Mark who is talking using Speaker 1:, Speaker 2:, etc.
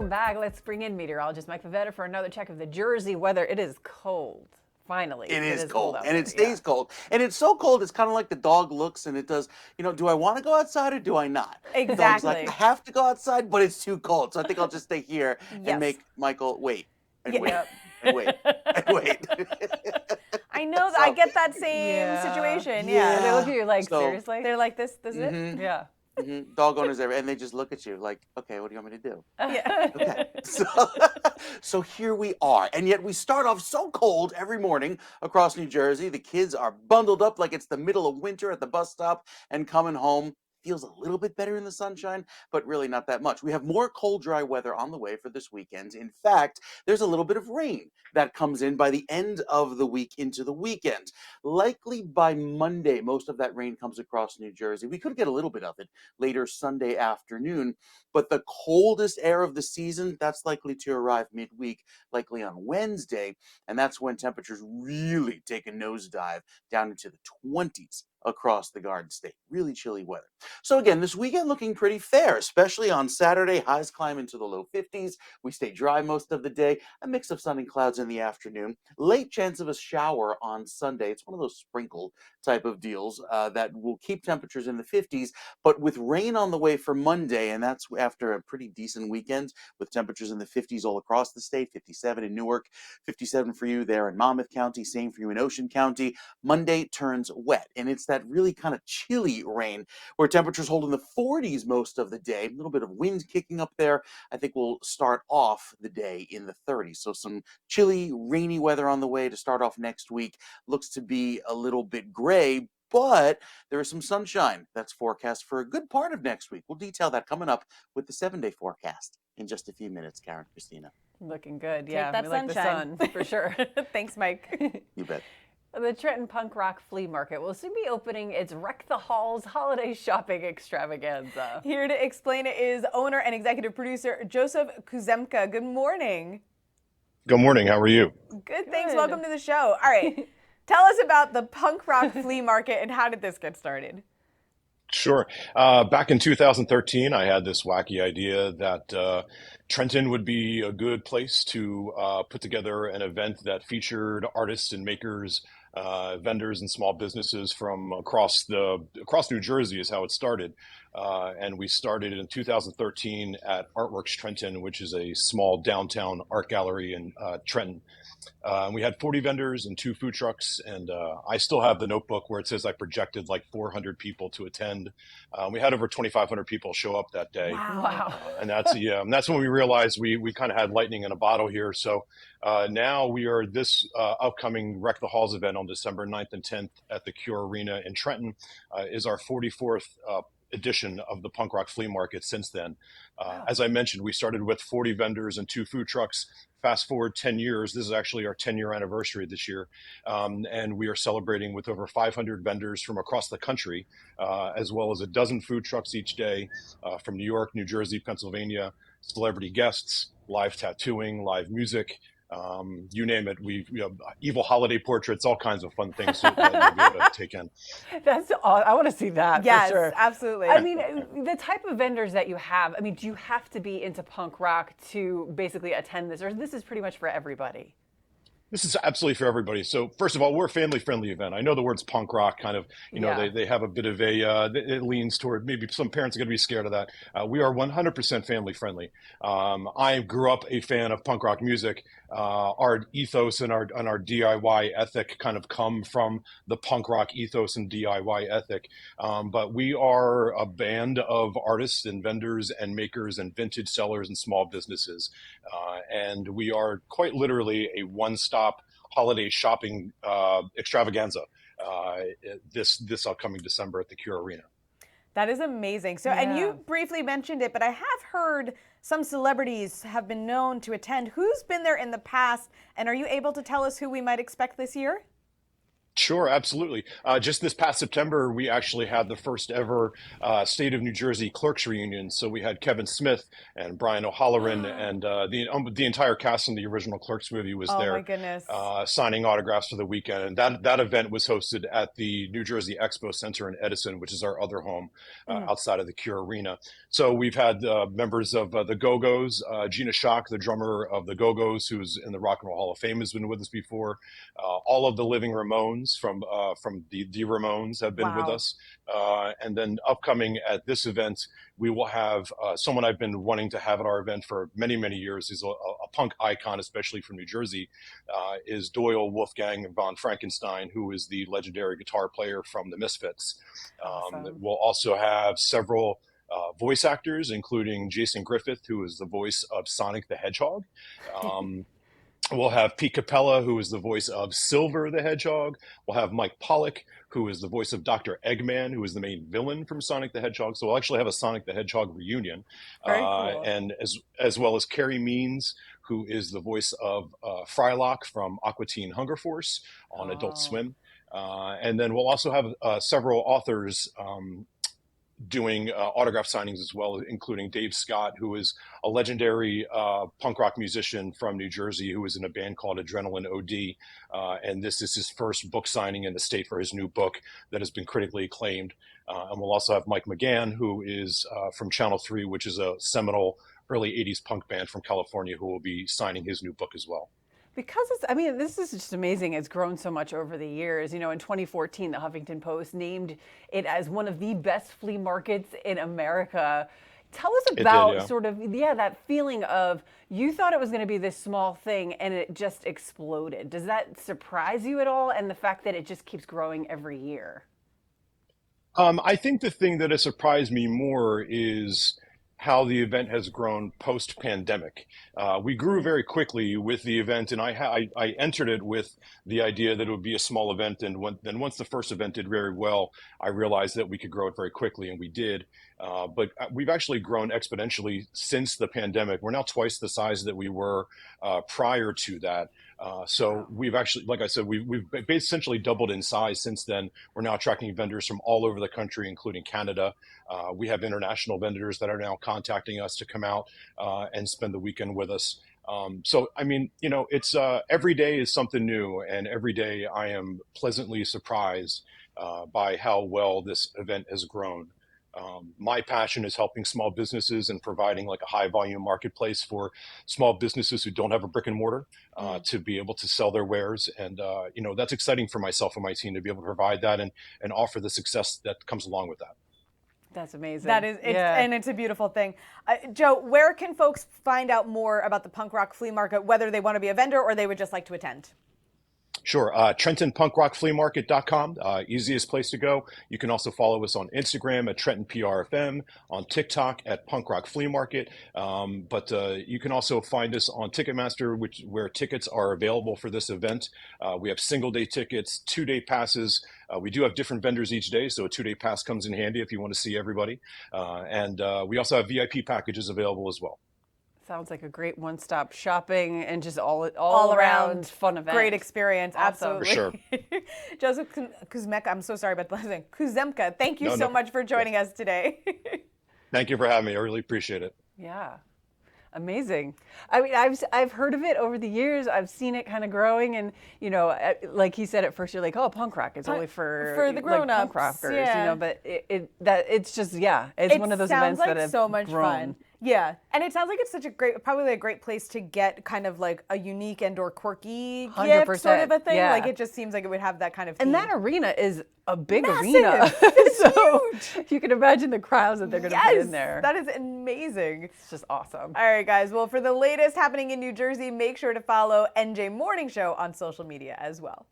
Speaker 1: Welcome back. Let's bring in meteorologist Mike Favetta for another check of the Jersey weather. It is cold. Finally.
Speaker 2: It is cold,
Speaker 1: out
Speaker 2: and
Speaker 1: there,
Speaker 2: it stays cold. And it's so cold, it's kind of like the dog looks and it does, do I want to go outside or do I not? The dog's like,
Speaker 3: Exactly.
Speaker 2: I have to go outside, but it's too cold. So I think I'll just stay here and
Speaker 3: Yes.
Speaker 2: make Michael wait and
Speaker 3: Yeah.
Speaker 2: wait
Speaker 1: Yep.
Speaker 2: and wait and wait.
Speaker 3: I know.
Speaker 2: So-
Speaker 3: I get that same
Speaker 1: Yeah.
Speaker 3: situation.
Speaker 2: Yeah.
Speaker 1: They look at you like,
Speaker 2: So-
Speaker 1: seriously?
Speaker 3: They're like, this is it?
Speaker 2: Mhm,
Speaker 1: Yeah.
Speaker 2: mhm. Dog owners there, and they just look at you like, okay, what do you want me to do?
Speaker 3: Yeah.
Speaker 2: Okay. So here we are. And yet we start off so cold every morning across New Jersey. The kids are bundled up like it's the middle of winter at the bus stop and coming home. Feels a little bit better in the sunshine, but really not that much. We have more cold, dry weather on the way for this weekend. In fact, there's a little bit of rain that comes in by the end of the week into the weekend. Likely by Monday, most of that rain comes across New Jersey. We could get a little bit of it later Sunday afternoon, but the coldest air of the season, that's likely to arrive midweek, likely on Wednesday, and that's when temperatures really take a nosedive down into the 20s across the Garden State. Really chilly weather. So again, this weekend looking pretty fair, especially on Saturday. Highs climb into the low 50s. We stay dry most of the day, a mix of sun and clouds in the afternoon. Late chance of a shower on Sunday. It's one of those sprinkle type of deals that will keep temperatures in the 50s, but with rain on the way for Monday, and that's after a pretty decent weekend with temperatures in the 50s all across the state, 57 in Newark, 57 for you there in Monmouth County, same for you in Ocean County. Monday turns wet, and it's that really kind of chilly rain where temperatures hold in the 40s most of the day. A little bit of wind kicking up there. I think we'll start off the day in the 30s. So some chilly, rainy weather on the way to start off next week. Looks to be a little bit gray, but there is some sunshine that's forecast for a good part of next week. We'll detail that coming up with the 7-day forecast in just a few minutes, Karen, Christina.
Speaker 1: Looking good.
Speaker 3: Take
Speaker 1: Yeah.
Speaker 3: that
Speaker 1: we like the
Speaker 3: sunshine.
Speaker 1: sun, for sure.
Speaker 3: Thanks, Mike.
Speaker 2: You bet.
Speaker 1: The Trenton Punk Rock Flea Market will soon be opening its Wreck the Halls Holiday Shopping Extravaganza.
Speaker 3: Here to explain it is owner and executive producer Joseph Kuzemka. Good morning.
Speaker 4: Good morning. How are you?
Speaker 3: Good, thanks.
Speaker 1: Good.
Speaker 3: Welcome to the show. All right. Tell us about the Punk Rock Flea Market and how did this get started?
Speaker 4: Sure. Back in 2013, I had this wacky idea that Trenton would be a good place to put together an event that featured artists and makers, vendors and small businesses from across New Jersey is how it started. And we started in 2013 at Artworks Trenton, which is a small downtown art gallery in Trenton. We had 40 vendors and 2 food trucks, and I still have the notebook where it says I projected like 400 people to attend. We had over 2,500 people show up that day.
Speaker 1: Wow.
Speaker 4: And that's when we realized we kind of had lightning in a bottle here. So now we are this upcoming Wreck the Halls event on December 9th and 10th at the Cure Arena in Trenton is our 44th edition of the Punk Rock Flea Market since then.
Speaker 1: Wow.
Speaker 4: As I mentioned, we started with 40 vendors and 2 food trucks. Fast forward 10 years, this is actually our 10-year anniversary this year, and we are celebrating with over 500 vendors from across the country, as well as a dozen food trucks each day from New York, New Jersey, Pennsylvania, celebrity guests, live tattooing, live music, you name it. We have evil holiday portraits, all kinds of fun things that you'll be able to take in.
Speaker 1: That's all. I want to see that
Speaker 3: Yes,
Speaker 1: for sure.
Speaker 3: absolutely.
Speaker 1: I mean, the type of vendors that you have, I mean, do you have to be into punk rock to basically attend this, or this is pretty much for everybody?
Speaker 4: This is absolutely for everybody. So first of all, we're a family-friendly event. I know the words punk rock kind of,
Speaker 1: Yeah.
Speaker 4: they have a bit of it leans toward, maybe some parents are going to be scared of that. We are 100% family-friendly. I grew up a fan of punk rock music. Our ethos and our DIY ethic kind of come from the punk rock ethos and DIY ethic. But we are a band of artists and vendors and makers and vintage sellers and small businesses. And we are quite literally a one-stop holiday shopping extravaganza this upcoming December at the Cure Arena.
Speaker 3: That is amazing. So, and you briefly mentioned it, but I have heard some celebrities have been known to attend. Who's been there in the past, and are you able to tell us who we might expect this year?
Speaker 4: Sure, absolutely. Just this past September, we actually had the first ever state of New Jersey clerks reunion. So we had Kevin Smith and Brian O'Halloran and the entire cast in the original Clerks movie was
Speaker 3: Oh my
Speaker 4: there
Speaker 3: goodness.
Speaker 4: signing autographs for the weekend. And that event was hosted at the New Jersey Expo Center in Edison, which is our other home outside of the Cure Arena. So we've had members of the Go-Go's, Gina Shock, the drummer of the Go-Go's, who's in the Rock and Roll Hall of Fame, has been with us before. All of the Living Ramones from the Ramones have been with
Speaker 3: Wow.
Speaker 4: us. And then upcoming at this event, we will have someone I've been wanting to have at our event for many, many years. He's a punk icon, especially from New Jersey, is Doyle Wolfgang von Frankenstein, who is the legendary guitar player from the Misfits.
Speaker 3: Awesome.
Speaker 4: We'll also have several voice actors, including Jason Griffith, who is the voice of Sonic the Hedgehog. We'll have Pete Capella, who is the voice of Silver the Hedgehog. We'll have Mike Pollock, who is the voice of Dr. Eggman, who is the main villain from Sonic the Hedgehog. So we'll actually have a Sonic the Hedgehog reunion.
Speaker 3: Very cool.
Speaker 4: And as well as Carrie Means, who is the voice of Frylock from Aqua Teen Hunger Force on Adult Swim. And then we'll also have several authors doing autograph signings as well, including Dave Scott, who is a legendary punk rock musician from New Jersey who is in a band called Adrenaline OD. And this is his first book signing in the state for his new book that has been critically acclaimed. And we'll also have Mike McGann, who is from Channel 3, which is a seminal early 80s punk band from California, who will be signing his new book as well.
Speaker 1: Because I mean, this is just amazing. It's grown so much over the years. You know, in 2014, the Huffington Post named it as one of the best flea markets in America. Tell us about sort of, that feeling of you thought it was going to be this small thing and it just exploded. Does that surprise you at all? And the fact that it just keeps growing every year?
Speaker 4: I think the thing that has surprised me more is how the event has grown post-pandemic. We grew very quickly with the event, and I entered it with the idea that it would be a small event. And then once the first event did very well, I realized that we could grow it very quickly, and we did. But we've actually grown exponentially since the pandemic. We're now twice the size that we were prior to that. So we've actually, like I said, we've essentially doubled in size since then. We're now attracting vendors from all over the country, including Canada. We have international vendors that are now contacting us to come out and spend the weekend with us. So, I mean, you know, it's every day is something new, and every day I am pleasantly surprised by how well this event has grown. My passion is helping small businesses and providing like a high volume marketplace for small businesses who don't have a brick and mortar to be able to sell their wares. And, you know, that's exciting for myself and my team to be able to provide that and offer the success that comes along with that.
Speaker 1: That's amazing.
Speaker 3: That is, and it's a beautiful thing. Joe, where can folks find out more about the punk rock flea market, whether they want to be a vendor or they would just like to attend?
Speaker 4: Sure. TrentonPunkRockFleaMarket.com, easiest place to go. You can also follow us on Instagram at TrentonPRFM, on TikTok at Punk Rock Flea Market. But you can also find us on Ticketmaster, where tickets are available for this event. We have single-day tickets, 2-day passes. We do have different vendors each day, so a 2-day pass comes in handy if you want to see everybody. And we also have VIP packages available as well.
Speaker 1: Sounds like a great one-stop shopping and just all around fun event.
Speaker 3: Great experience,
Speaker 1: Awesome.
Speaker 3: absolutely.
Speaker 4: For sure.
Speaker 3: Joseph Kuzemka, I'm so sorry about the last name. Kuzemka, thank you so much for joining us today.
Speaker 4: Thank you for having me. I really appreciate it.
Speaker 1: Yeah. Amazing. I mean, I've heard of it over the years. I've seen it kind of growing, and you know, like he said at first, you're like, oh, punk rock is only for
Speaker 3: the grown-ups,
Speaker 1: punk rockers,
Speaker 3: yeah.
Speaker 1: you know. But it's just it's one of those events
Speaker 3: like
Speaker 1: that have
Speaker 3: so much
Speaker 1: grown.
Speaker 3: fun. Yeah, and it sounds like it's probably a great place to get kind of like a unique and/or quirky
Speaker 1: 100%,
Speaker 3: gift sort of a thing.
Speaker 1: yeah.
Speaker 3: Like it just seems like it would have that kind of theme.
Speaker 1: And that arena is a big
Speaker 3: Massive.
Speaker 1: arena,
Speaker 3: It's
Speaker 1: so
Speaker 3: huge.
Speaker 1: you can imagine the crowds that they're going to put in there.
Speaker 3: That is amazing.
Speaker 1: It's just awesome.
Speaker 3: All right, guys. Well, for the latest happening in New Jersey, make sure to follow NJ Morning Show on social media as well.